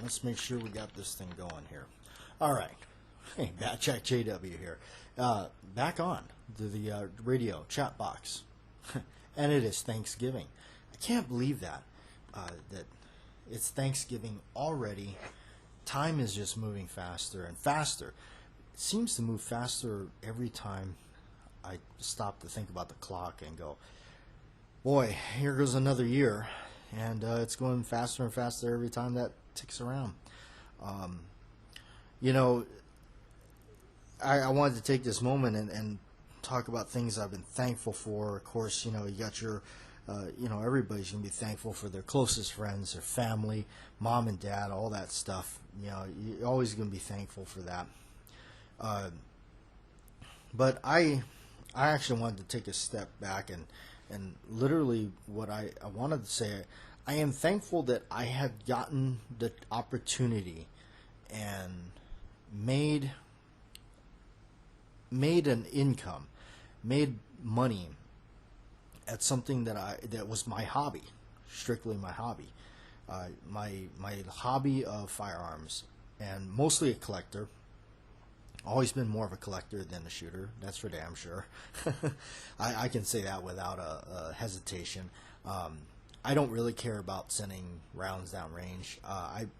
let's make sure we got this thing going here. All right. Hey, Batcheck JW here. Back on to the radio chat box. And it is Thanksgiving. I can't believe that it's Thanksgiving already. Time is just moving faster and faster. It seems to move faster every time I stop to think about the clock and go, boy, here goes another year. And it's going faster and faster every time that ticks around. You know, I wanted to take this moment and talk about things I've been thankful for. Of course, you know, you got your, everybody's going to be thankful for their closest friends, their family, mom and dad, all that stuff. You know, you're always going to be thankful for that. But I actually wanted to take a step back and literally what I wanted to say, I am thankful that I have gotten the opportunity and made an income, made money at something that was my hobby, strictly my hobby, my hobby of firearms, and mostly a collector. Always been more of a collector than a shooter, that's for damn sure. I can say that without a hesitation. I don't really care about sending rounds downrange.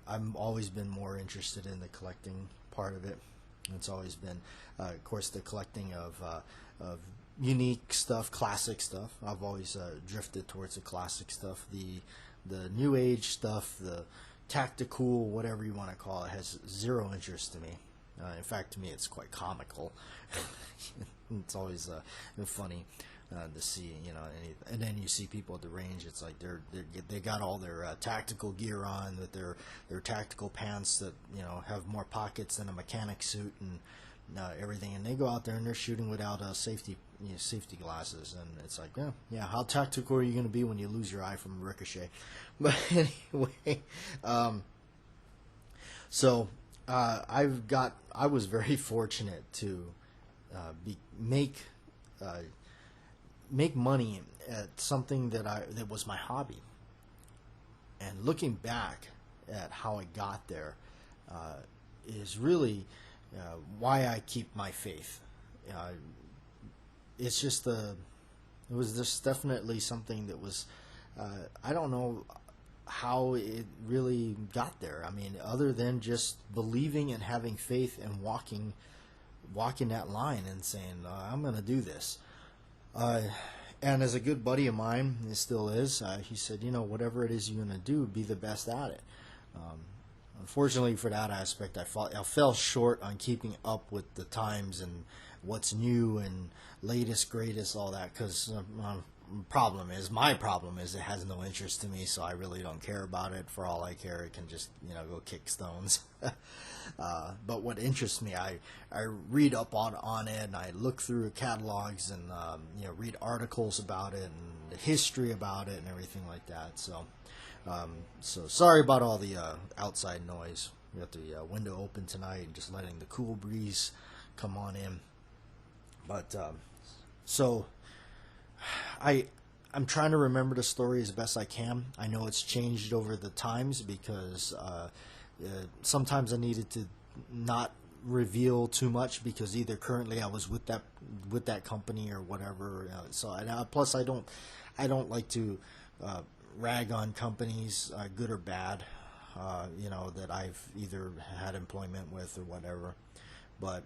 I've always been more interested in the collecting part of it. It's always been, of course, the collecting of unique stuff, classic stuff. I've always drifted towards the classic stuff. The new age stuff, the tactical, whatever you want to call it, has zero interest to me. In fact, to me, it's quite comical. It's always funny to see, you know, and then you see people at the range. It's like they got all their tactical gear on, with their tactical pants that, you know, have more pockets than a mechanic suit and everything, and they go out there and they're shooting without safety glasses, and it's like, yeah, how tactical are you going to be when you lose your eye from a ricochet? But anyway, so. I was very fortunate to make money at something that was my hobby. And looking back at how I got there is really why I keep my faith. It's just it was just definitely something that was I don't know how it really got there. I mean, other than just believing and having faith and walking that line and saying, I'm going to do this. And as a good buddy of mine, it still is, he said, you know, whatever it is you're going to do, be the best at it. Unfortunately for that aspect, I fell short on keeping up with the times and what's new and latest, greatest, all that, because my problem is it has no interest to me, so I really don't care about it. For all I care, it can just, you know, go kick stones. But what interests me, I read up on it, and I look through catalogs and you know, read articles about it and the history about it and everything like that. So so sorry about all the outside noise. We got the window open tonight and just letting the cool breeze come on in. But so I'm trying to remember the story as best I can. I know it's changed over the times because sometimes I needed to not reveal too much because either currently I was with that company or whatever. So plus I don't like to rag on companies, good or bad, you know, that I've either had employment with or whatever. But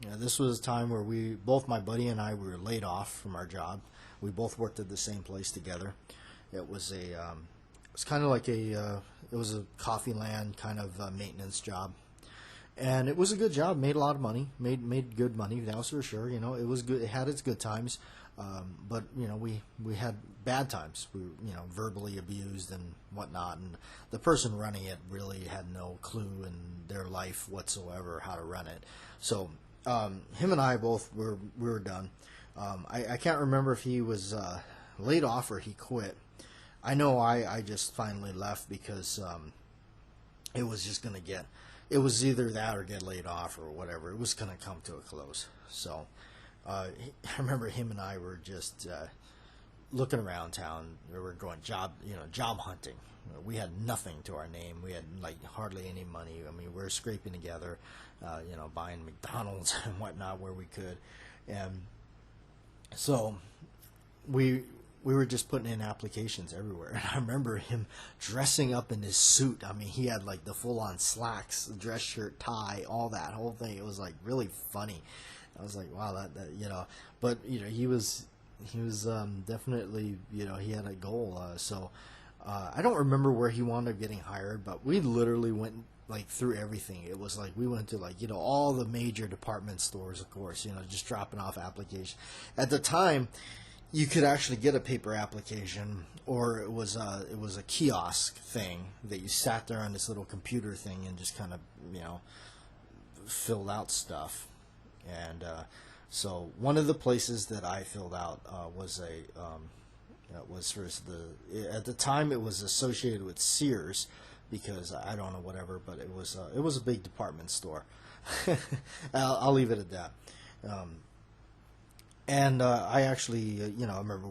you know, this was a time where both my buddy and I were laid off from our job. We both worked at the same place together. It was kind of like it was a coffee land kind of maintenance job, and it was a good job. Made a lot of money. Made good money. That was for sure. You know, it was good. It had its good times, but you know, we had bad times. We were, you know, verbally abused and whatnot, and the person running it really had no clue in their life whatsoever how to run it. So him and I both we were done. I can't remember if he was laid off or he quit. I know I just finally left because it was just going to it was either that or get laid off or whatever. It was going to come to a close. So I remember him and I were just looking around town. We were going job hunting. We had nothing to our name. We had like hardly any money. I mean, we were scraping together, buying McDonald's and whatnot where we could, and so we were just putting in applications everywhere. And I remember him dressing up in his suit. I mean, he had like the full-on slacks, dress shirt, tie, all that whole thing. It was like really funny. I was like, wow, that. But he was definitely, he had a goal. So I don't remember where he wound up getting hired, but we literally went like through everything. It was like we went to like all the major department stores, of course, just dropping off applications. At the time, you could actually get a paper application, or it was a kiosk thing that you sat there on this little computer thing and just kind of filled out stuff. And so one of the places that I filled out was at the time it was associated with Sears, because I don't know whatever, but it was a big department store. I'll leave it at that. And I actually, I remember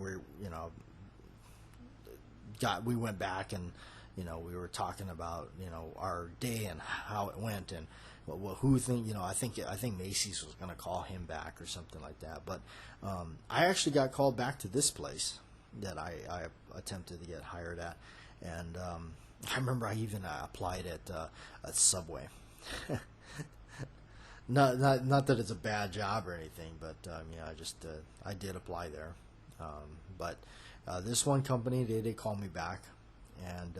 we went back and, we were talking about, our day and how it went, and I think Macy's was going to call him back or something like that. But I actually got called back to this place that I attempted to get hired at, and I remember I even applied at Subway. Not that it's a bad job or anything, but I did apply there. But this one company, they called me back, and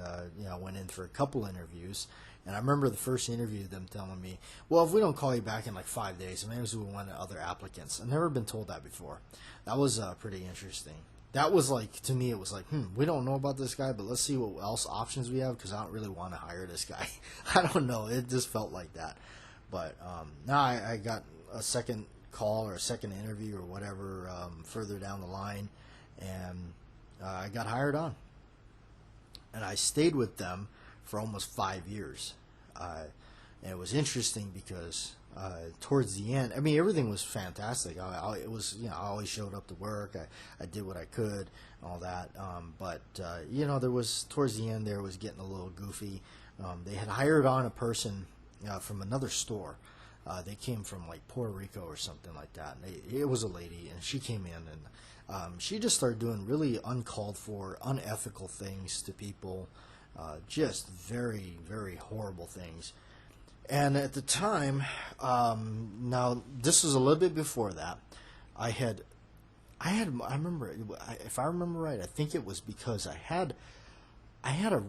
I went in for a couple interviews. And I remember the first interview, them telling me, well, if we don't call you back in like 5 days, maybe we want other applicants. I've never been told that before. That was pretty interesting. That was like, to me, it was like, we don't know about this guy, but let's see what else options we have, because I don't really want to hire this guy. I don't know. It just felt like that. But now I got a second call or a second interview or whatever further down the line, and I got hired on. And I stayed with them for almost 5 years. And it was interesting because towards the end, I mean, everything was fantastic. I always showed up to work. I did what I could, and all that. But there was, towards the end there, was getting a little goofy. They had hired on a person from another store. They came from like Puerto Rico or something like that. And it was a lady, and she came in, and she just started doing really uncalled for, unethical things to people. Just very, very horrible things. And at the time, now this was a little bit before that, I remember, if I remember right, I think it was because I had a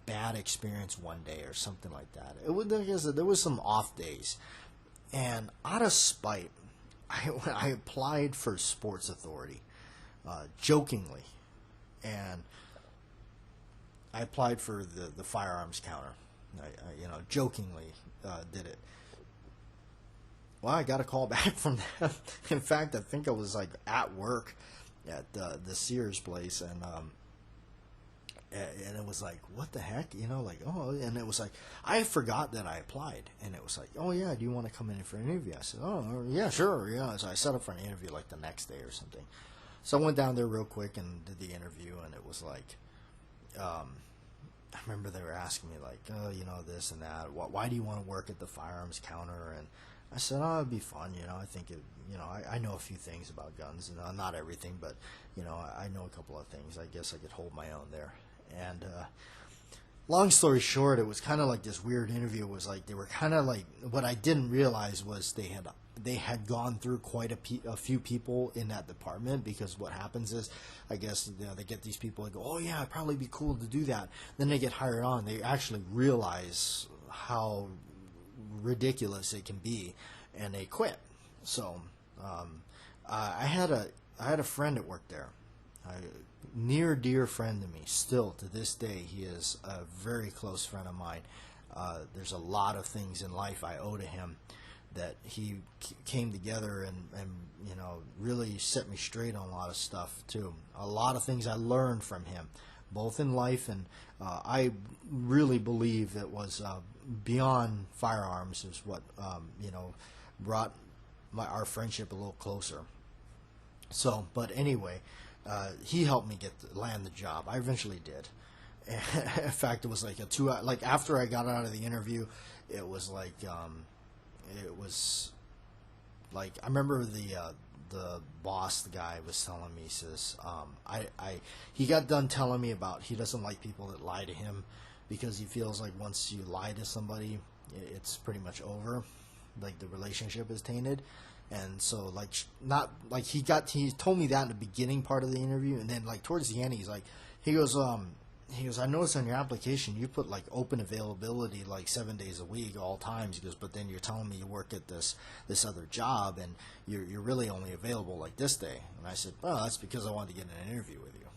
bad experience one day or something like that. There was some off days, and out of spite, I applied for Sports Authority, jokingly, and I applied for the firearms counter. I jokingly did it. Well, I got a call back from them. In fact, I think I was like at work at the Sears place, and it was like, what the heck, and it was like, I forgot that I applied, and it was like, oh yeah, do you want to come in for an interview? I said, oh yeah, sure, yeah. So I set up for an interview like the next day or something. So I went down there real quick and did the interview, and it was like, I remember they were asking me like, oh, this and that. Why do you want to work at the firearms counter? And I said, oh, it'd be fun. I think it. I know a few things about guns. Not everything, but I know a couple of things. I guess I could hold my own there. And long story short, it was kind of like this weird interview. It was like they were kind of like, what I didn't realize was they had gone through quite a few people in that department, because what happens is, I guess, they get these people and go, oh yeah, it'd probably be cool to do that. Then they get hired on. They actually realize how ridiculous it can be, and they quit. So I had a friend that worked there, a near dear friend to me. Still to this day, he is a very close friend of mine. There's a lot of things in life I owe to him, that he came together and really set me straight on a lot of stuff too. A lot of things I learned from him, both in life, and I really believe it was beyond firearms is what brought our friendship a little closer. So, but anyway, he helped me land the job. I eventually did. In fact, it was like a 2 hour, like after I got out of the interview, it was like I remember the boss, the guy, was telling me, he says, he got done telling me about he doesn't like people that lie to him, because he feels like once you lie to somebody, it's pretty much over, like the relationship is tainted. And so, like, not like he told me that in the beginning part of the interview, and then like towards the end, he goes, I noticed on your application you put like open availability like 7 days a week, all times. He goes, but then you're telling me you work at this other job, and you're really only available like this day. And I said, well, that's because I wanted to get an interview with you.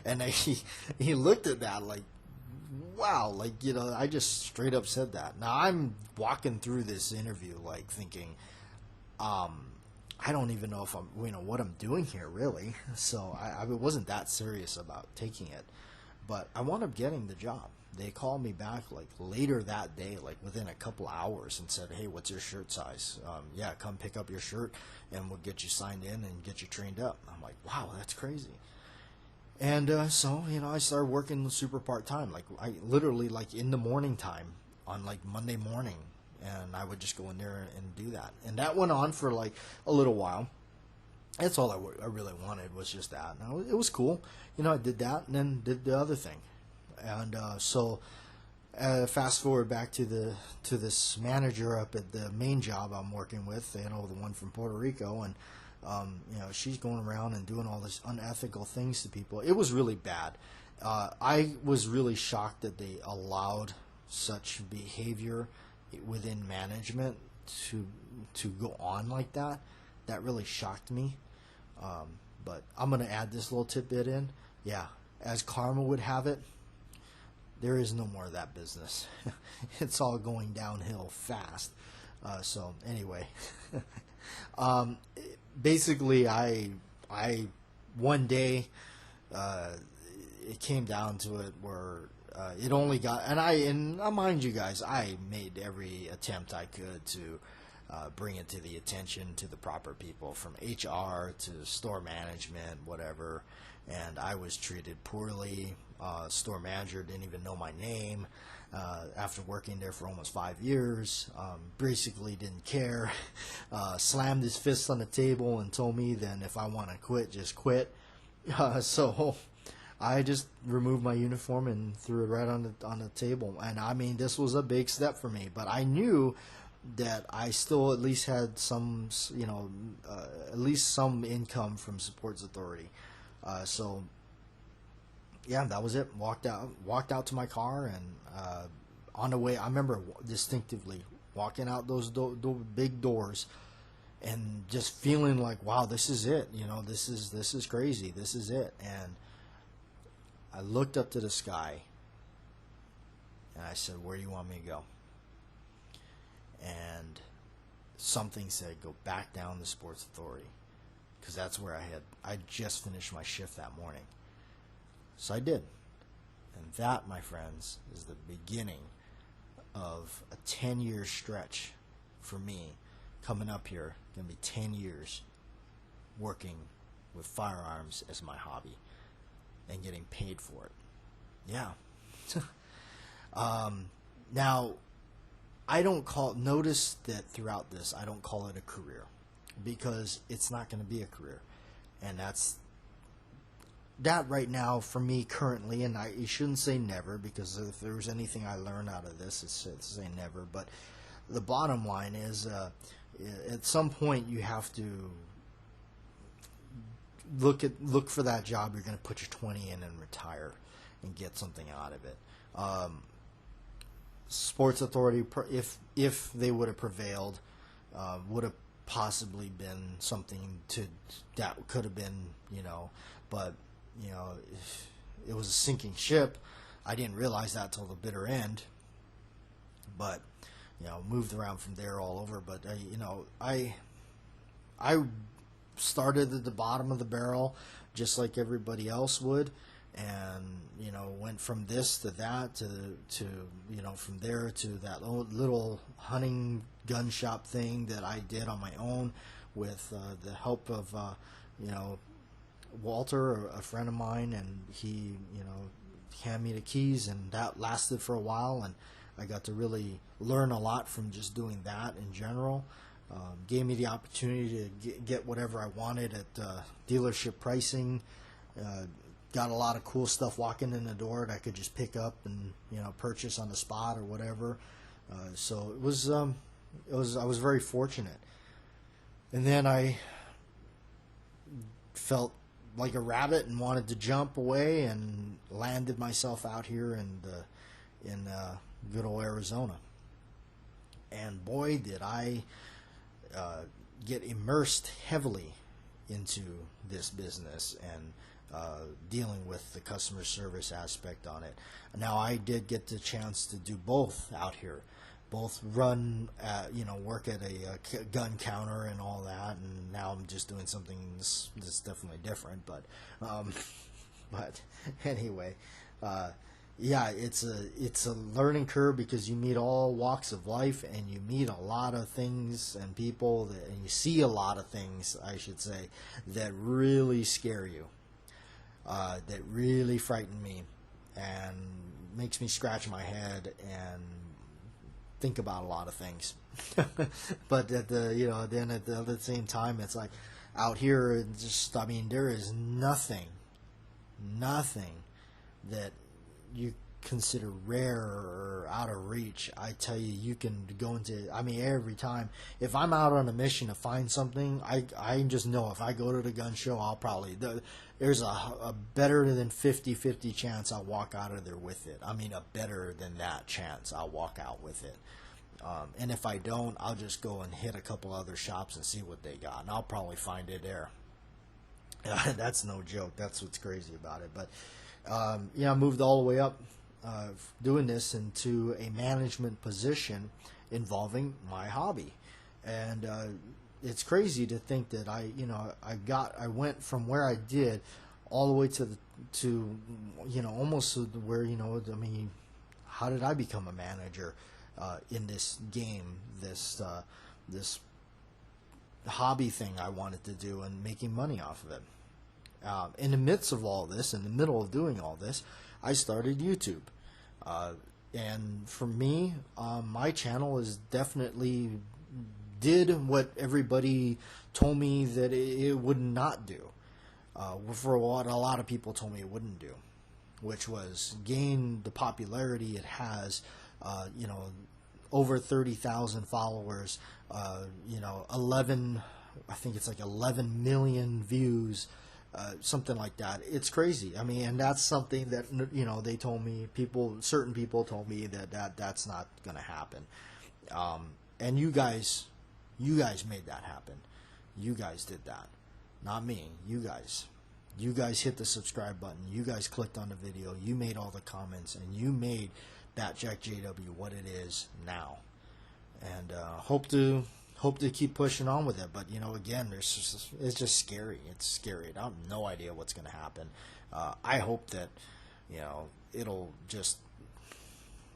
And he looked at that like, wow, like, I just straight up said that. Now I'm walking through this interview like thinking, I don't even know if I'm, what I'm doing here really. So I wasn't that serious about taking it. But I wound up getting the job. They called me back like later that day, like within a couple hours, and said, hey, what's your shirt size? Yeah, come pick up your shirt and we'll get you signed in and get you trained up. I'm like, wow, that's crazy. And so, I started working super part-time. Like, I literally, like, in the morning time on, like, Monday morning. And I would just go in there and do that. And that went on for, like, a little while. That's all I really wanted, was just that. Now, it was cool. I did that and then did the other thing. And so fast forward back to this manager up at the main job I'm working with, the one from Puerto Rico. And, she's going around and doing all this unethical things to people. It was really bad. I was really shocked that they allowed such behavior within management to go on like that. That really shocked me. But I'm going to add this little tidbit in. Yeah, as karma would have it, there is no more of that business. It's all going downhill fast. So anyway, basically, I one day it came down to it where it only got, and mind you guys, I made every attempt I could to bring it to the attention to the proper people, from HR to store management, whatever. And I was treated poorly. Store manager didn't even know my name. After working there for almost 5 years, basically didn't care. Slammed his fist on the table and told me then if I want to quit, just quit. So I just removed my uniform and threw it right on the table. And I mean, this was a big step for me, but I knew that I still at least had some, at least some income from Sports Authority. So yeah, that was it. Walked out to my car, and on the way, I remember distinctively walking out those big doors, and just feeling like, wow, this is it. This is crazy. This is it. And I looked up to the sky, and I said, "Where do you want me to go?" And something said, "Go back down to Sports Authority," because that's where I just finished my shift that morning. So I did. And that, my friends, is the beginning of a 10-year stretch for me coming up here. Going to be 10 years working with firearms as my hobby and getting paid for it. Yeah. Now, notice that throughout this, I don't call it a career, because it's not going to be a career. And that right now for me currently, and you shouldn't say never, because if there's anything I learned out of this, it's to say never. But the bottom line is, at some point you have to look for that job you're going to put your 20 in and retire and get something out of it. Sports Authority, if they would have prevailed, would have possibly been something that could have been, but it was a sinking ship. I didn't realize that till the bitter end, but moved around from there all over. But I started at the bottom of the barrel just like everybody else would, and went from this to that to from there to that little hunting gun shop thing that I did on my own with the help of Walter, a friend of mine, and he, handed me the keys, and that lasted for a while, and I got to really learn a lot from just doing that in general. Gave me the opportunity to get whatever I wanted at dealership pricing. Got a lot of cool stuff walking in the door that I could just pick up and purchase on the spot or whatever. So it was I was very fortunate. And then I felt like a rabbit and wanted to jump away and landed myself out here in good old Arizona. And boy, did I get immersed heavily into this business and dealing with the customer service aspect on it. Now, I did get the chance to do both out here, both run, work at a gun counter and all that, and now I'm just doing something that's definitely different. But anyway, yeah, it's a learning curve because you meet all walks of life and you meet a lot of things and people and you see a lot of things, I should say, that really scare you. That really frighten me and makes me scratch my head and think about a lot of things. But at the same time, it's like out here, there is nothing that you consider rare or out of reach. I tell you, you can go into, every time, if I'm out on a mission to find something, I just know if I go to the gun show, I'll probably, there's a better than 50-50 chance I'll walk out of there with it. A better than that chance I'll walk out with it. And if I don't, I'll just go and hit a couple other shops and see what they got, and I'll probably find it there. That's no joke. That's what's crazy about it. But I moved all the way up doing this into a management position involving my hobby, and it's crazy to think that I went from where I did all the way to almost where how did I become a manager in this game, this hobby thing I wanted to do and making money off of it. In the midst of all this, in the middle of doing all this, I started YouTube. And for me, my channel is definitely did what everybody told me that it would not do. For what a lot of people told me it wouldn't do, which was gain the popularity it has, over 30,000 followers, 11 million views, something like that. It's crazy. And that's something that, they told me, certain people told me that's not going to happen. And you guys made that happen. You guys did that. Not me. You guys hit the subscribe button. You guys clicked on the video. You made all the comments, and you made Batjack JW what it is now. And hope to keep pushing on with it. But again, it's just scary. It's scary. I have no idea what's going to happen. I hope that it'll just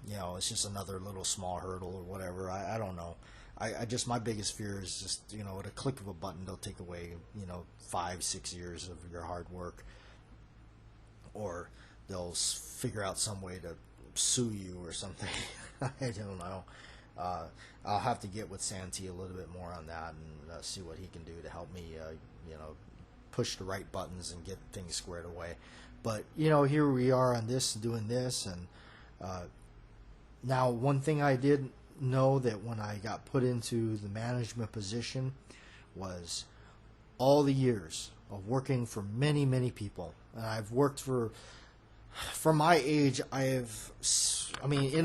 it's just another little small hurdle or whatever. I don't know. I just, my biggest fear is just, at a click of a button, they'll take away, 5-6 years of your hard work, or they'll figure out some way to sue you or something. I don't know. I'll have to get with Santee a little bit more on that and see what he can do to help me, push the right buttons and get things squared away. But, here we are on this, doing this, and now one thing I did know that when I got put into the management position was all the years of working for many, many people. And I've worked for my age, in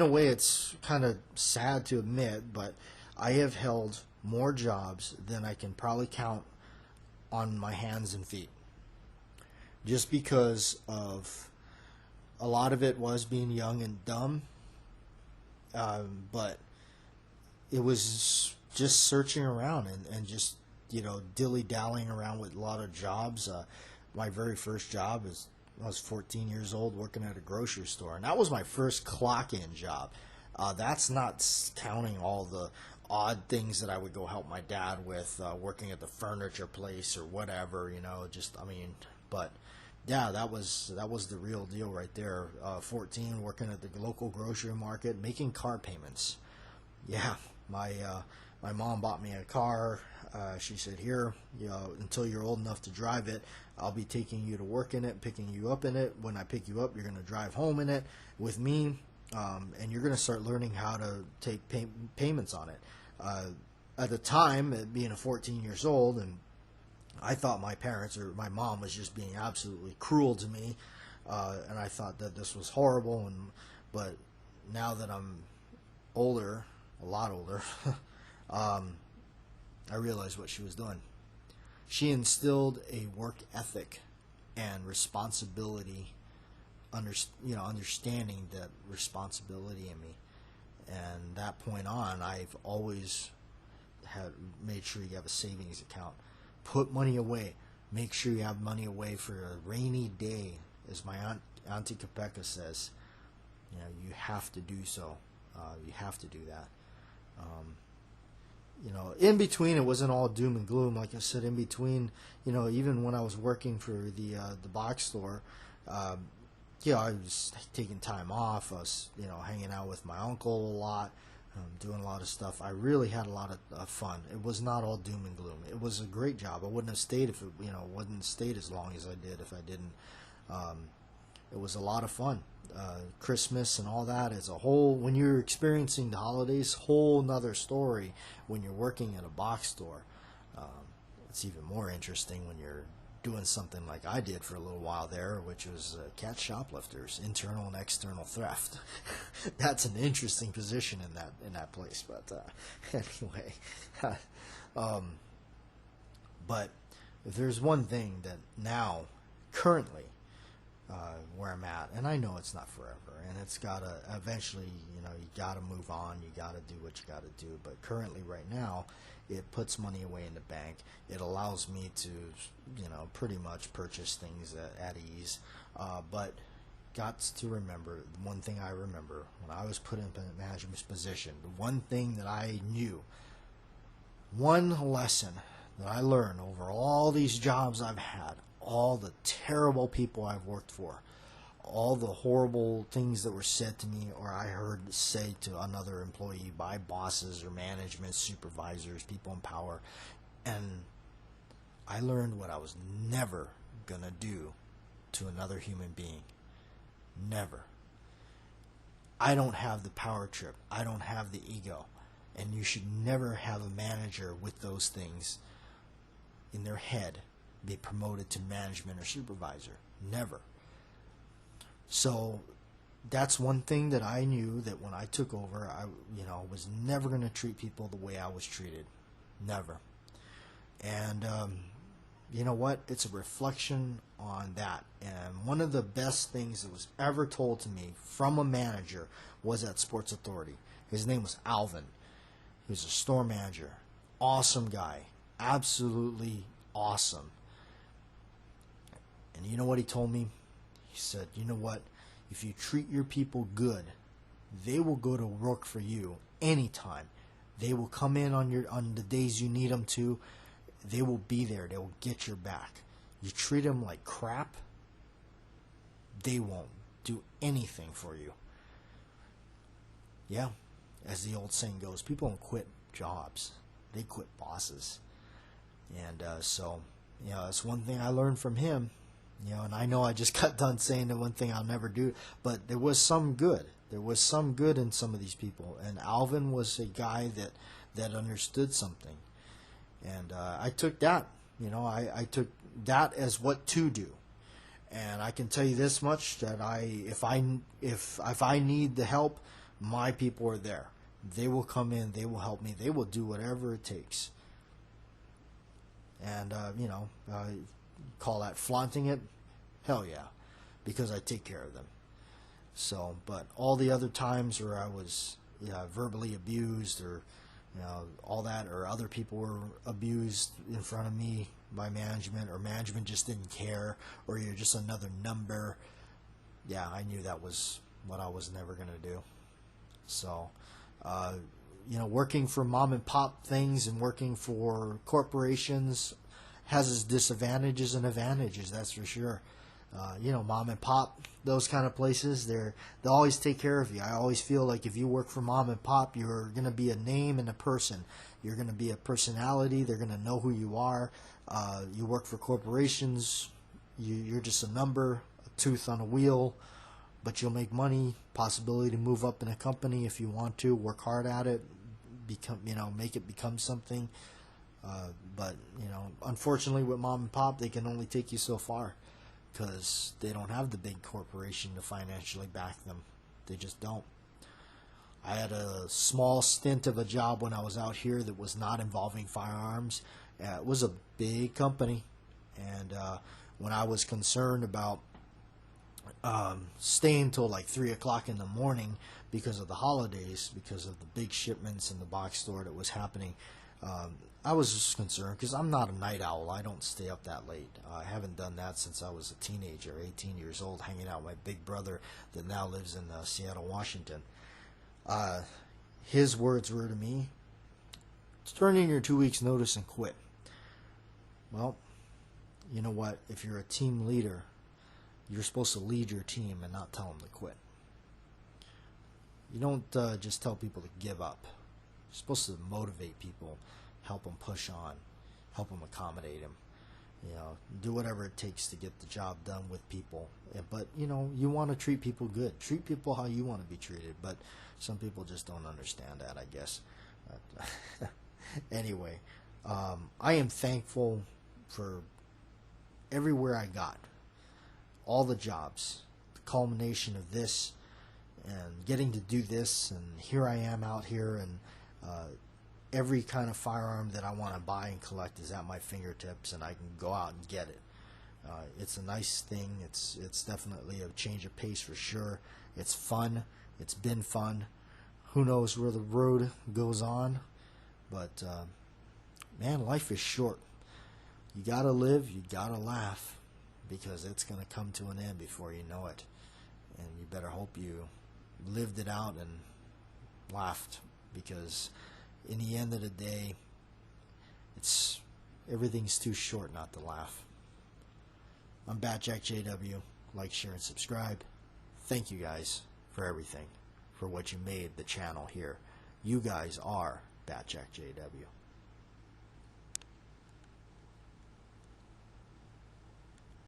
a way it's kind of sad to admit, but I have held more jobs than I can probably count on my hands and feet. Just because of a lot of it was being young and dumb, but it was just searching around and just, dilly-dallying around with a lot of jobs. My very first job I was 14 years old working at a grocery store, and that was my first clock-in job. That's not counting all the odd things that I would go help my dad with, working at the furniture place or whatever, But yeah, that was the real deal right there. 14, working at the local grocery market, making car payments. Yeah, my mom bought me a car. She said, "Here, until you're old enough to drive it, I'll be taking you to work in it, picking you up in it. When I pick you up, you're going to drive home in it with me, and you're going to start learning how to take payments on it." At the time, being a 14 years old, and I thought my parents or my mom was just being absolutely cruel to me, and I thought that this was horrible. But now that I'm older, a lot older, I realized what she was doing. She instilled a work ethic and responsibility, understanding that responsibility in me. And that point on, I've always had made sure you have a savings account. Put money away. Make sure you have money away for a rainy day, as my Auntie Kopeka says. You have to do so. You have to do that. In between, it wasn't all doom and gloom. Like I said, in between, even when I was working for the box store, I was taking time off. I was, hanging out with my uncle a lot, doing a lot of stuff. I really had a lot of fun. It was not all doom and gloom. It was a great job. I wouldn't have stayed if it, wouldn't have stayed as long as I did if I didn't. It was a lot of fun. Christmas and all that is a whole, when you're experiencing the holidays, whole nother story when you're working at a box store. It's even more interesting when you're doing something like I did for a little while there, which was catch shoplifters, internal and external theft. That's an interesting position in that place. But anyway, but if there's one thing that now, currently, where I'm at, and I know it's not forever, and it's gotta eventually, you gotta move on, you gotta do what you gotta do, but currently right now, it puts money away in the bank. It allows me to, pretty much purchase things at ease, but got to remember, one thing I remember, when I was put in a management position, the one thing that I knew, one lesson that I learned over all these jobs I've had, all the terrible people I've worked for, all the horrible things that were said to me or I heard say to another employee by bosses or management, supervisors, people in power, and I learned what I was never going to do to another human being. Never. I don't have the power trip. I don't have the ego. And you should never have a manager with those things in their head be promoted to management or supervisor. Never. So that's one thing that I knew, that when I took over, I was never going to treat people the way I was treated. Never. And you know what? It's a reflection on that. And one of the best things that was ever told to me from a manager was at Sports Authority. His name was Alvin. He was a store manager. Awesome guy. Absolutely awesome. And you know what he told me? He said, you know what? If you treat your people good, they will go to work for you anytime. They will come in on the days you need them to. They will be there. They will get your back. You treat them like crap, they won't do anything for you. Yeah, as the old saying goes, people don't quit jobs. They quit bosses. And so, it's one thing I learned from him. And I know I just got done saying the one thing I'll never do, but there was some good. There was some good in some of these people, and Alvin was a guy that understood something, and I took that. I took that as what to do, and I can tell you this much: that if I need the help, my people are there. They will come in. They will help me. They will do whatever it takes. And call that flaunting it? Hell yeah, because I take care of them. So, but all the other times where I was verbally abused or all that, or other people were abused in front of me by management, or management just didn't care, or you're just another number, yeah, I knew that was what I was never going to do. So, working for mom and pop things and working for corporations has its disadvantages and advantages, that's for sure. You know, mom and pop, those kind of places, they always take care of you. I always feel like if you work for mom and pop, you're going to be a name and a person. You're going to be a personality. They're going to know who you are. You work for corporations, you're just a number, a tooth on a wheel, but you'll make money, possibility to move up in a company if you want to, work hard at it, become, you know, make it become something. But, you know, unfortunately with mom and pop, they can only take you so far because they don't have the big corporation to financially back them. They just don't. I had a small stint of a job when I was out here that was not involving firearms. It was a big company, and when I was concerned about staying till like 3 o'clock in the morning because of the holidays, because of the big shipments in the box store that was happening, I was just concerned because I'm not a night owl. I don't stay up that late. I haven't done that since I was a teenager, 18 years old, hanging out with my big brother that now lives in Seattle, Washington. His words were to me, turn in your 2 weeks notice and quit. Well, you know what? If you're a team leader, you're supposed to lead your team and not tell them to quit. You don't just tell people to give up. You're supposed to motivate people, help them push on, help them accommodate them. You know, do whatever it takes to get the job done with people. But, you know, you want to treat people good. Treat people how you want to be treated. But some people just don't understand that, I guess. Anyway, I am thankful for everywhere I got. All the jobs. The culmination of this and getting to do this. And here I am out here, and every kind of firearm that I want to buy and collect is at my fingertips, and I can go out and get it. It's a nice thing. It's definitely a change of pace for sure. It's fun. It's been fun. Who knows where the road goes on, but man, life is short. You gotta live. You gotta laugh, because it's gonna come to an end before you know it, and you better hope you lived it out and laughed, because in the end of the day, everything's too short not to laugh. I'm Batjack JW. Like, share, and subscribe. Thank you guys for everything, for what you made the channel here. You guys are Batjack JW.